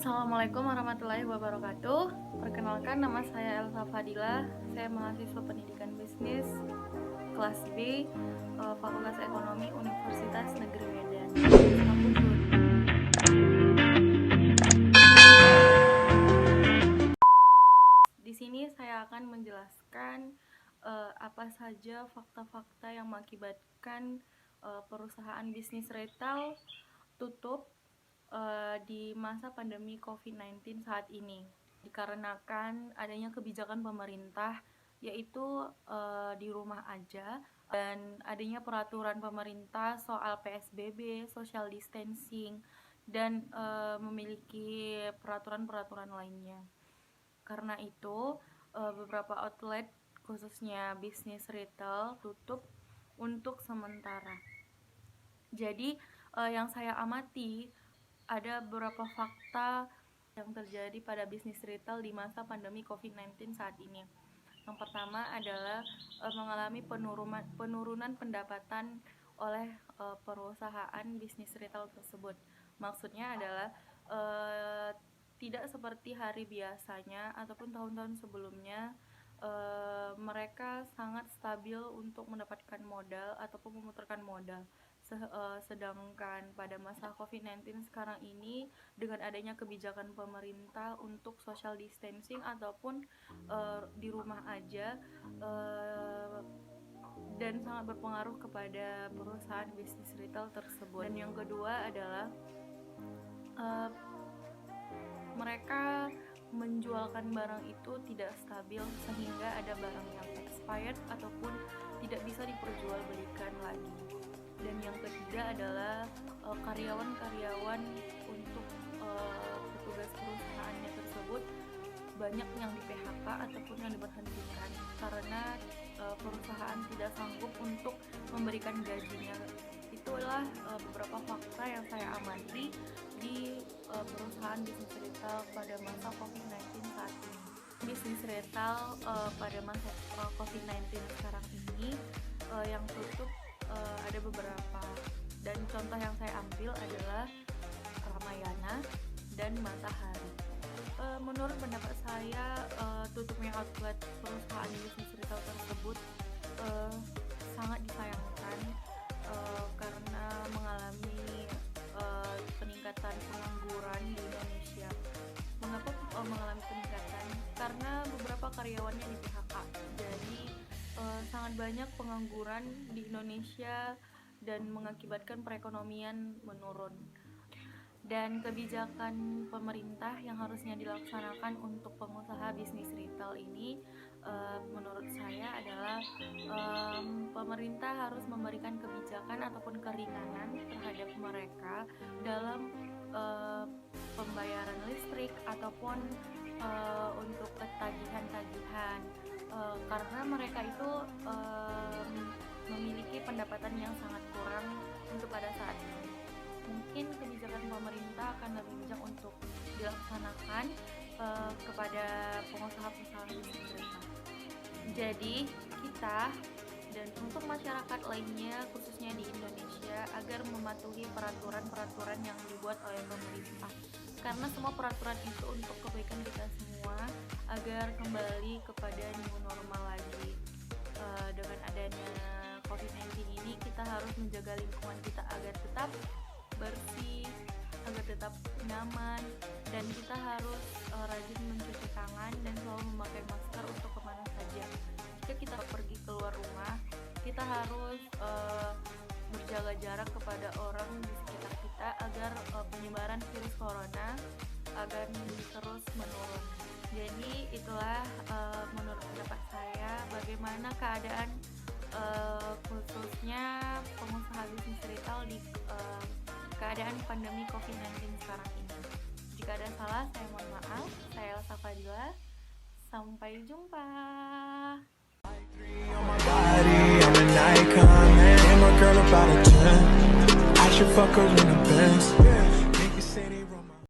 Assalamualaikum warahmatullahi wabarakatuh. Perkenalkan, nama saya Elsa Fadila. Saya mahasiswa pendidikan bisnis kelas B, Fakultas Ekonomi Universitas Negeri Medan. Di sini saya akan menjelaskan apa saja fakta-fakta yang mengakibatkan perusahaan bisnis retail tutup di masa pandemi COVID-19 saat ini, dikarenakan adanya kebijakan pemerintah yaitu di rumah aja, dan adanya peraturan pemerintah soal PSBB, social distancing, dan memiliki peraturan-peraturan lainnya. Karena itu beberapa outlet khususnya bisnis retail tutup untuk sementara. Jadi yang saya amati, ada beberapa fakta yang terjadi pada bisnis retail di masa pandemi COVID-19 saat ini. Yang pertama adalah mengalami penurunan pendapatan oleh perusahaan bisnis retail tersebut. Maksudnya adalah tidak seperti hari biasanya ataupun tahun-tahun sebelumnya, mereka sangat stabil untuk mendapatkan modal ataupun memutarkan modal. Sedangkan pada masa COVID-19 sekarang ini, dengan adanya kebijakan pemerintah untuk social distancing ataupun di rumah aja, dan sangat berpengaruh kepada perusahaan bisnis retail tersebut. Dan yang kedua adalah mereka menjualkan barang itu tidak stabil, sehingga ada barang yang expired ataupun tidak bisa diperjualbelikan lagi. Dan yang ketiga adalah karyawan-karyawan untuk petugas perusahaannya tersebut banyak yang di PHK ataupun yang diberhentikan karena perusahaan tidak sanggup untuk memberikan gajinya. Itulah beberapa fakta yang saya amati di perusahaan bisnis retail pada masa COVID-19 saat ini. Bisnis retail pada masa COVID-19 sekarang ini yang tutup ada beberapa, dan contoh yang saya ambil adalah Ramayana dan Matahari. Menurut pendapat saya, tutupnya outlet perusahaan bisnis retail tersebut sangat disayangkan karena mengalami peningkatan pengangguran di Indonesia. Mengapa mengalami peningkatan? Karena beberapa karyawannya di PHK. Jadi sangat banyak pengangguran di Indonesia dan mengakibatkan perekonomian menurun. Dan kebijakan pemerintah yang harusnya dilaksanakan untuk pengusaha bisnis retail ini, menurut saya adalah pemerintah harus memberikan kebijakan ataupun keringanan terhadap mereka dalam pembayaran listrik ataupun untuk ketagihan-tagihan, karena mereka itu memiliki pendapatan yang sangat kurang untuk pada saat ini. Mungkin kebijakan pemerintah akan lebih bijak untuk dilaksanakan kepada pengusaha-pengusaha bisnis retail. Jadi kita dan untuk masyarakat lainnya khususnya di Indonesia agar mematuhi peraturan-peraturan yang dibuat oleh pemerintah, karena semua peraturan itu untuk kebaikan kita semua agar kembali kepada new normal lagi. Dengan adanya COVID-19 ini, kita harus menjaga lingkungan kita agar tetap bersih, agar tetap nyaman, dan kita harus rajin mencuci tangan dan selalu memakai masker untuk kemana saja. Jika kita pergi keluar rumah, kita harus berjaga jarak kepada orang di sekitar kita agar penyebaran virus corona agar terus menurun. Jadi itulah menurut pendapat saya bagaimana keadaan khususnya pengusaha bisnis retail di keadaan pandemi COVID-19 sekarang ini. Jika ada salah, saya mohon maaf. Saya Elsa Fadila. Sampai jumpa. I should fuck her in the Benz.